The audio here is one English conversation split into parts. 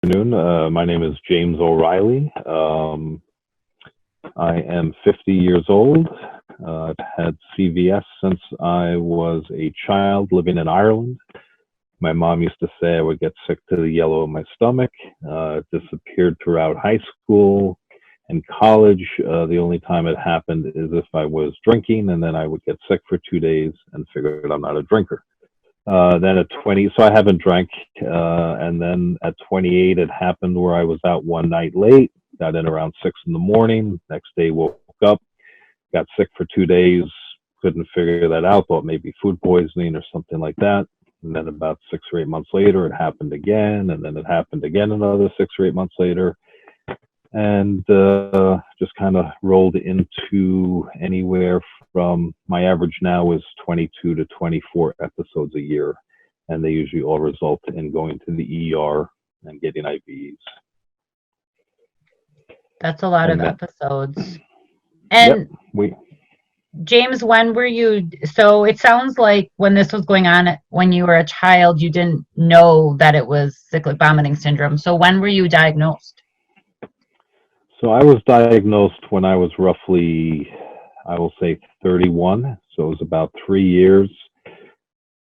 afternoon. My name is James O'Reilly. I am 50 years old. I've had CVS since I was a child living in Ireland. My mom used to say I would get sick to the yellow of my stomach. It disappeared throughout high school and college. The only time it happened is if I was drinking, and then I would get sick for 2 days and figured I'm not a drinker. Then at 20, so I haven't drank. And then at 28, it happened where I was out one night late, got in around 6 in the morning. Next day, woke up, got sick for 2 days, couldn't figure that out, thought maybe food poisoning or something like that. And then about 6 or 8 months later, it happened again. And then it happened again another 6 or 8 months later. And just kind of rolled into anywhere from my average now is 22 to 24 episodes a year. And they usually all result in going to the ER and getting IVs. That's a lot of And that, episodes. yep, And we, James, when were you? So it sounds like when this was going on when you were a child, you didn't know that it was cyclic vomiting syndrome. So when were you diagnosed? so I was diagnosed when I was roughly, I will say 31. So it was about 3 years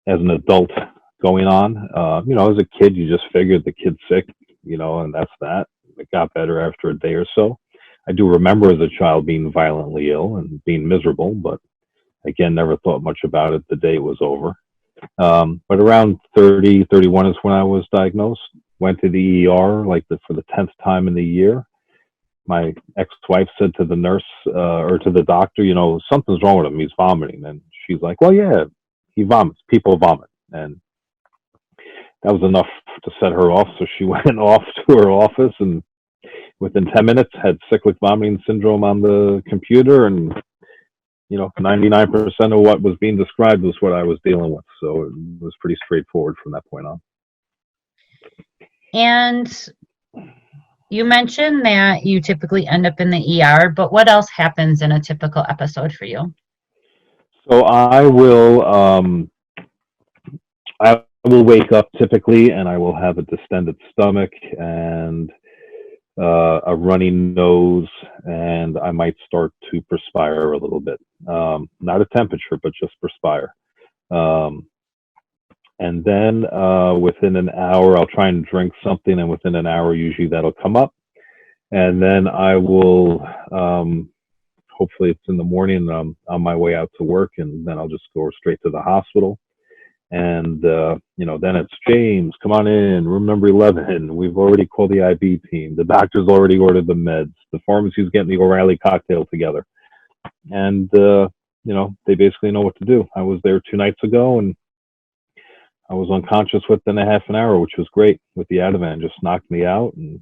as an adult going on. As a kid, you just figured the kid's sick, and that's that. It got better after a day or so. I do remember as a child being violently ill and being miserable, but again, never thought much about it the day it was over. But around 30, 31 is when I was diagnosed. Went to the ER for the 10th time in the year. My ex-wife said to the nurse or to the doctor, something's wrong with him. He's vomiting. And she's like, well, yeah, he vomits. People vomit. And that was enough to set her off. So she went off to her office and within 10 minutes had cyclic vomiting syndrome on the computer. And, 99% of what was being described was what I was dealing with. So it was pretty straightforward from that point on. And you mentioned that you typically end up in the ER, but what else happens in a typical episode for you? So I will wake up typically and I will have a distended stomach and a runny nose, and I might start to perspire a little bit. Not a temperature, but just perspire. And then within an hour, I'll try and drink something, and within an hour, usually that'll come up. And then I will, hopefully it's in the morning, and I'm on my way out to work, and then I'll just go straight to the hospital. And, then it's James, come on in, room number 11. We've already called the IB team. The doctor's already ordered the meds. The pharmacy's getting the O'Reilly cocktail together. And, they basically know what to do. I was there 2 nights ago, and I was unconscious within a half an hour, which was great with the Ativan. Just knocked me out, and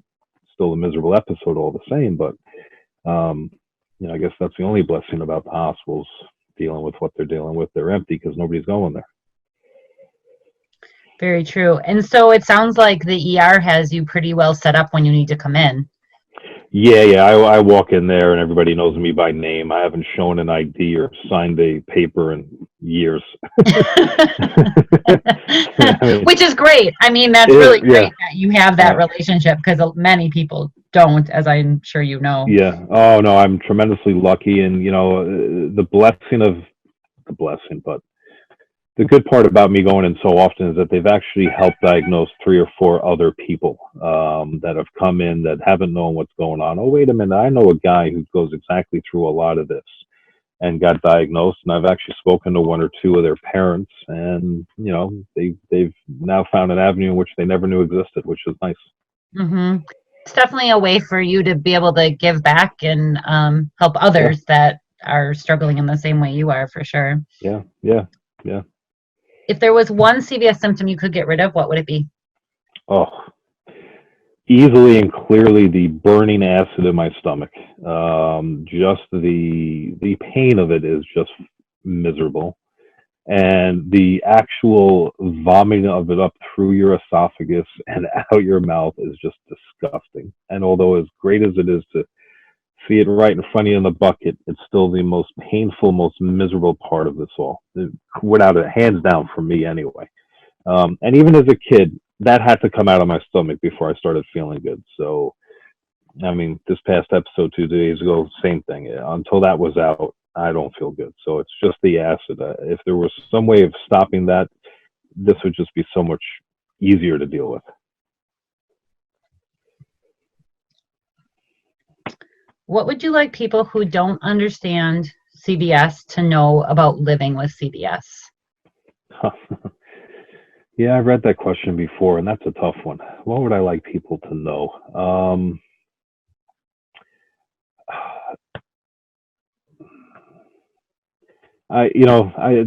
still a miserable episode all the same. But, I guess that's the only blessing about the hospitals dealing with what they're dealing with. They're empty because nobody's going there. Very true. And so it sounds like the ER has you pretty well set up when you need to come in. Yeah. I walk in there and everybody knows me by name. I haven't shown an ID or signed a paper in years. Which is great. I mean, that's really great that you have that relationship, because many people don't, as I'm sure you know. Yeah. Oh, no, I'm tremendously lucky. And, but the good part about me going in so often is that they've actually helped diagnose 3 or 4 other people that have come in that haven't known what's going on. Oh, wait a minute. I know a guy who goes exactly through a lot of this and got diagnosed. And I've actually spoken to 1 or 2 of their parents, and, they've now found an avenue in which they never knew existed, which is nice. Mm-hmm. It's definitely a way for you to be able to give back and help others that are struggling in the same way you are, for sure. Yeah. If there was one CVS symptom you could get rid of, what would it be? Oh, easily and clearly the burning acid in my stomach. Just the pain of it is just miserable. And the actual vomiting of it up through your esophagus and out your mouth is just disgusting. And although as great as it is to see it right in front of you in the bucket, it's still the most painful, most miserable part of this all. Without it, hands down for me anyway. And even as a kid, that had to come out of my stomach before I started feeling good. So, I mean, this past episode 2 days ago, same thing. Until that was out, I don't feel good. So it's just the acid. If there was some way of stopping that, this would just be so much easier to deal with. What would you like people who don't understand CVS to know about living with CVS? Yeah, I read that question before, and that's a tough one. What would I like people to know?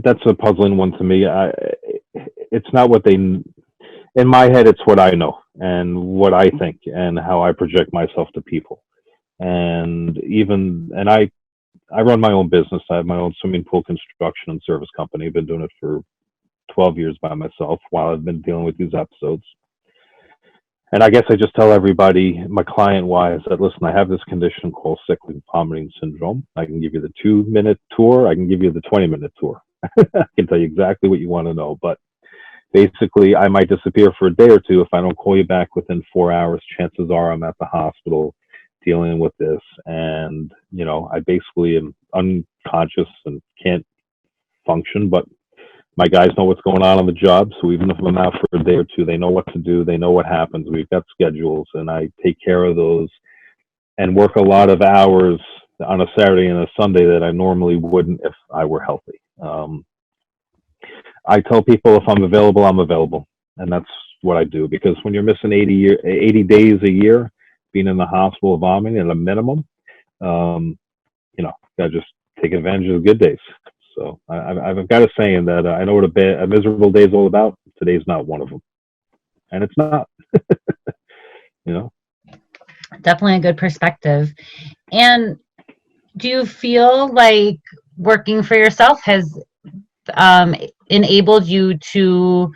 That's a puzzling one to me. It's not what they, in my head, it's what I know and what I think and how I project myself to people. And I run my own business. I have my own swimming pool construction and service company. I've been doing it for 12 years by myself while I've been dealing with these episodes. And I guess I just tell everybody, my client wise, that listen, I have this condition called cyclic vomiting syndrome. I can give you the 2-minute tour. I can give you the 20-minute tour. I can tell you exactly what you want to know. But basically, I might disappear for a day or two. If I don't call you back within 4 hours, chances are I'm at the hospital dealing with this. And, I basically am unconscious and can't function, but my guys know what's going on the job. So even if I'm out for a day or two, they know what to do. They know what happens. We've got schedules, and I take care of those and work a lot of hours on a Saturday and a Sunday that I normally wouldn't if I were healthy. I tell people if I'm available, I'm available. And that's what I do, because when you're missing 80 days a year, being in the hospital vomiting at a minimum, got to just take advantage of the good days. So I've got a saying that I know what a miserable day is all about. Today's not one of them, and it's not. Definitely a good perspective. And do you feel like working for yourself has enabled you to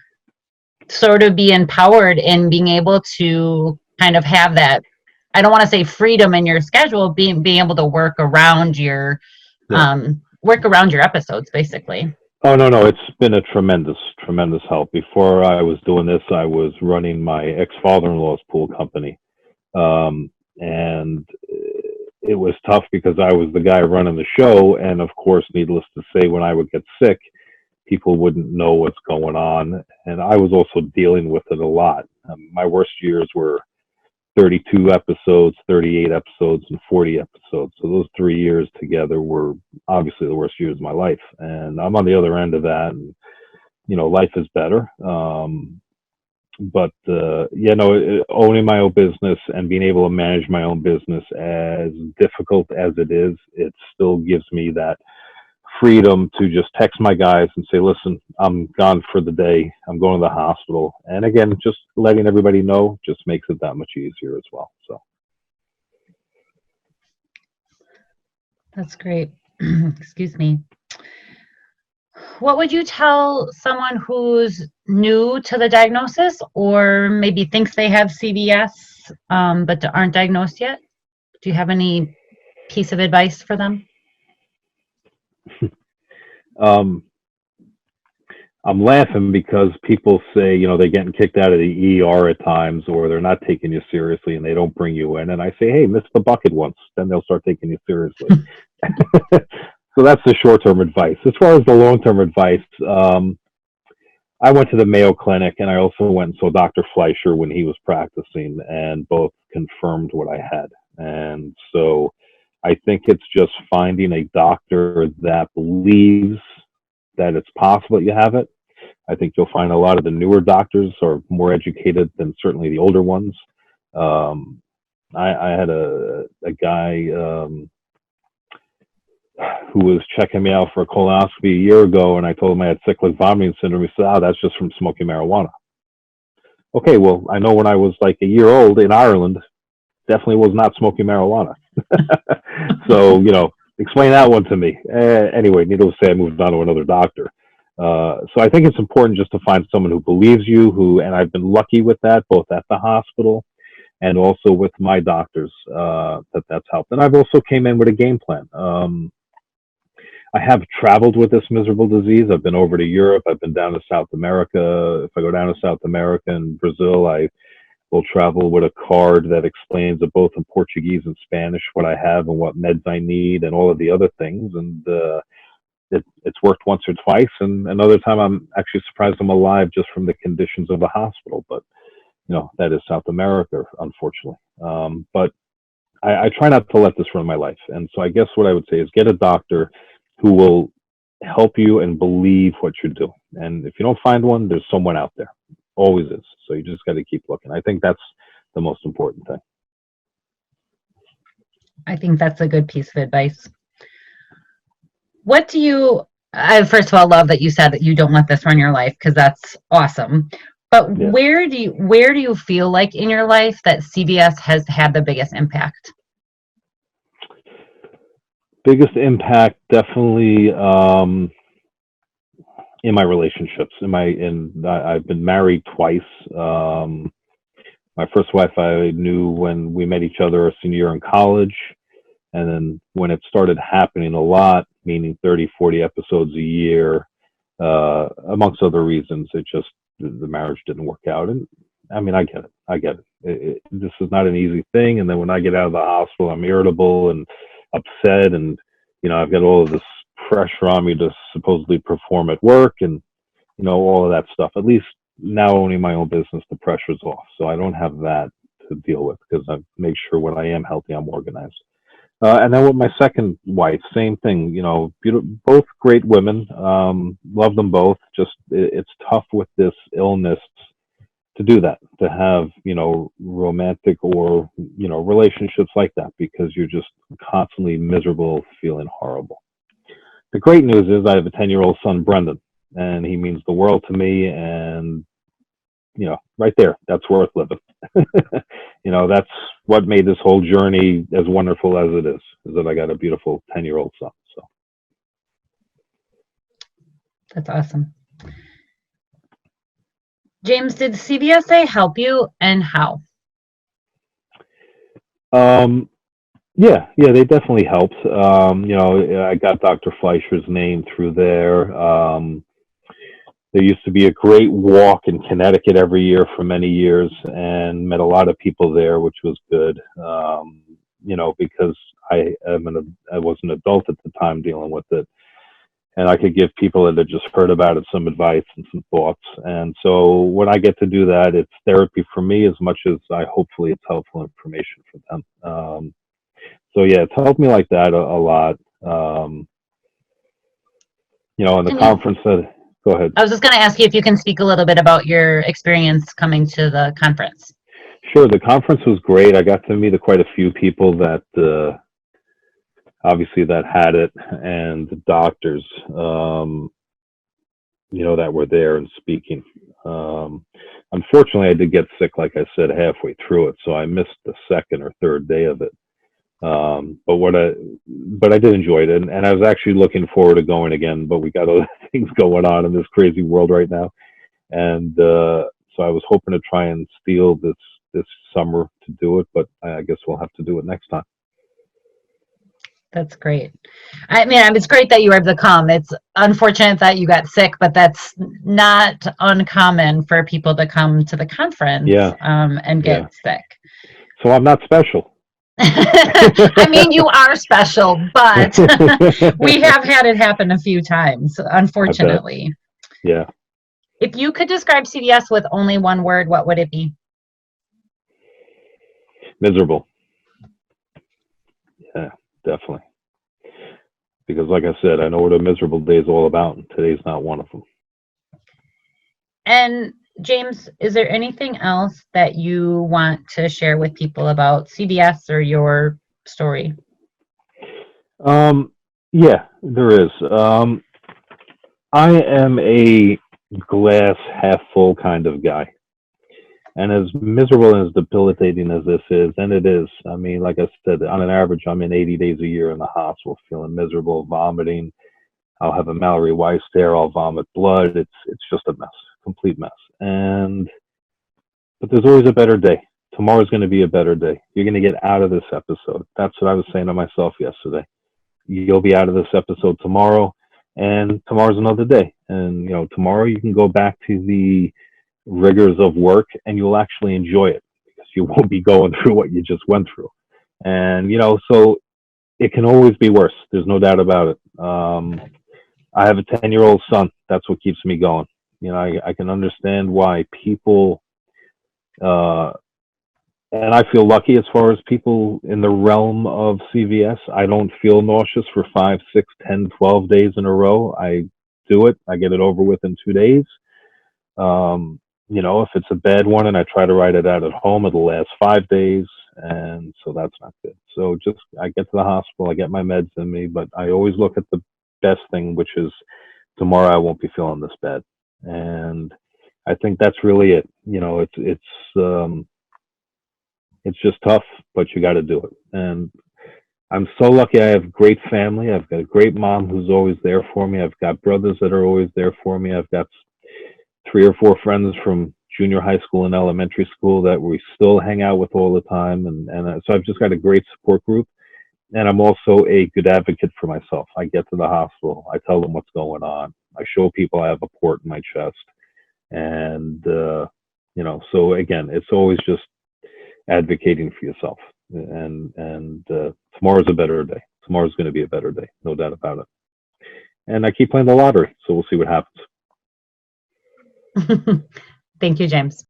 sort of be empowered in being able to kind of have that, I don't want to say freedom in your schedule, being able to work around your episodes, basically? Oh, no, it's been a tremendous help. Before I was doing this, I was running my ex-father-in-law's pool company. And it was tough because I was the guy running the show. And of course, needless to say, when I would get sick, people wouldn't know what's going on. And I was also dealing with it a lot. My worst years were 32 episodes, 38 episodes, and 40 episodes. So those 3 years together were obviously the worst years of my life. And I'm on the other end of that. And, life is better. But owning my own business and being able to manage my own business, as difficult as it is, it still gives me that freedom to just text my guys and say, listen, I'm gone for the day. I'm going to the hospital. And again, just letting everybody know just makes it that much easier as well. So that's great. Excuse me. What would you tell someone who's new to the diagnosis, or maybe thinks they have CVS but aren't diagnosed yet? Do you have any piece of advice for them? I'm laughing because people say, they're getting kicked out of the ER at times, or they're not taking you seriously and they don't bring you in. And I say, hey, miss the bucket once, then they'll start taking you seriously. So that's the short-term advice. As far as the long-term advice, I went to the Mayo Clinic, and I also went and saw Dr. Fleischer when he was practicing, and both confirmed what I had. And so I think it's just finding a doctor that believes that it's possible that you have it. I think you'll find a lot of the newer doctors are more educated than certainly the older ones. I had a guy who was checking me out for a colonoscopy a year ago, and I told him I had cyclic vomiting syndrome. He said, oh, that's just from smoking marijuana. Okay, well, I know when I was like a year old in Ireland, definitely was not smoking marijuana. So, explain that one to me. Anyway, needless to say, I moved on to another doctor. So I think it's important just to find someone who believes you, and I've been lucky with that, both at the hospital and also with my doctors, that's helped. And I've also came in with a game plan. I have traveled with this miserable disease. I've been over to Europe. I've been down to South America. If I go down to South America and Brazil, I will travel with a card that explains both in Portuguese and Spanish what I have and what meds I need and all of the other things. And it's worked once or twice. And another time, I'm actually surprised I'm alive just from the conditions of the hospital. But that is South America, unfortunately. But I try not to let this run my life. And so I guess what I would say is get a doctor who will help you and believe what you're doing. And if you don't find one, there's someone out there. Always is. So you just got to keep looking. I think that's the most important thing. I think that's a good piece of advice. What do you, I first of all love that you said that you don't let this run your life, because that's awesome. But Yeah. where do you feel like in your life that CVS has had the biggest impact? Biggest impact, definitely in my relationships. I've been married twice. My first wife I knew when we met each other our senior year in college. And then when it started happening a lot, meaning 30, 40 episodes a year, amongst other reasons, the marriage didn't work out. And I mean, I get it. This is not an easy thing. And then when I get out of the hospital, I'm irritable and upset. And, I've got all of this pressure on me to supposedly perform at work and, all of that stuff. At least now owning my own business, the pressure's off. So I don't have that to deal with because I make sure when I am healthy, I'm organized. And then with my second wife, same thing, both great women, love them both. Just, it's tough with this illness to do that, to have, romantic or, relationships like that, because you're just constantly miserable, feeling horrible. The great news is I have a 10-year-old son, Brendan, and he means the world to me. And, right there, that's worth living. That's what made this whole journey as wonderful as it is that I got a beautiful 10-year-old son. So That's awesome. James, did CVSA help you, and how? Yeah, they definitely helped. I got Dr. Fleischer's name through there. There used to be a great walk in Connecticut every year for many years, and met a lot of people there, which was good. Because I was an adult at the time dealing with it, and I could give people that had just heard about it some advice and some thoughts. And so when I get to do that, it's therapy for me as much as hopefully it's helpful information for them. So yeah, it's helped me like that a lot. In the conference that, go ahead. I was just going to ask you if you can speak a little bit about your experience coming to the conference. Sure. The conference was great. I got to meet quite a few people that obviously that had it, and the doctors, that were there and speaking. Unfortunately, I did get sick, like I said, halfway through it, so I missed the second or third day of it. But I did enjoy it, and I was actually looking forward to going again. But we got other things going on in this crazy world right now, and so I was hoping to try and steal this summer to do it, but I guess we'll have to do it next time. That's great. I mean, it's great that you were able to come. It's unfortunate that you got sick, but that's not uncommon for people to come to the conference and get sick. So I'm not special. I mean, you are special, but we have had it happen a few times, unfortunately. Yeah. If you could describe CVS with only one word, what would it be? Miserable. Yeah, definitely. Because like I said, I know what a miserable day is all about, and today's not one of them. And James, is there anything else that you want to share with people about CVS or your story? Yeah, there is. I am a glass half full kind of guy. And as miserable and as debilitating as this is, and it is, I mean, like I said, on an average, I'm in 80 days a year in the hospital, feeling miserable, vomiting. I'll have a Mallory Weiss stare, I'll vomit blood. It's just a mess, complete mess. But there's always a better day. Tomorrow's going to be a better day. You're going to get out of this episode. That's what I was saying to myself yesterday. you'll be out of this episode tomorrow, and tomorrow's another day. And tomorrow you can go back to the rigors of work, and you'll actually enjoy it because you won't be going through what you just went through. And so it can always be worse. There's no doubt about it. I have a 10-year-old son. That's what keeps me going. I can understand why people, uh, and I feel lucky as far as people in the realm of CVS. I don't feel nauseous for 5, 6, 10, 12 days in a row. I do it. I get it over with in 2 days. If it's a bad one and I try to write it out at home, it'll last 5 days. And so that's not good. So just, I get to the hospital, I get my meds in me, but I always look at the best thing, which is tomorrow I won't be feeling this bad. And I think that's really it. It's just tough, but you got to do it. And I'm so lucky. I have great family. I've got a great mom who's always there for me. I've got brothers that are always there for me. I've got 3 or 4 friends from junior high school and elementary school that we still hang out with all the time. And so I've just got a great support group. And I'm also a good advocate for myself. I get to the hospital. I tell them what's going on. I show people I have a port in my chest. And, so again, it's always just advocating for yourself. And tomorrow's a better day. Tomorrow's going to be a better day. No doubt about it. And I keep playing the lottery. So we'll see what happens. Thank you, James.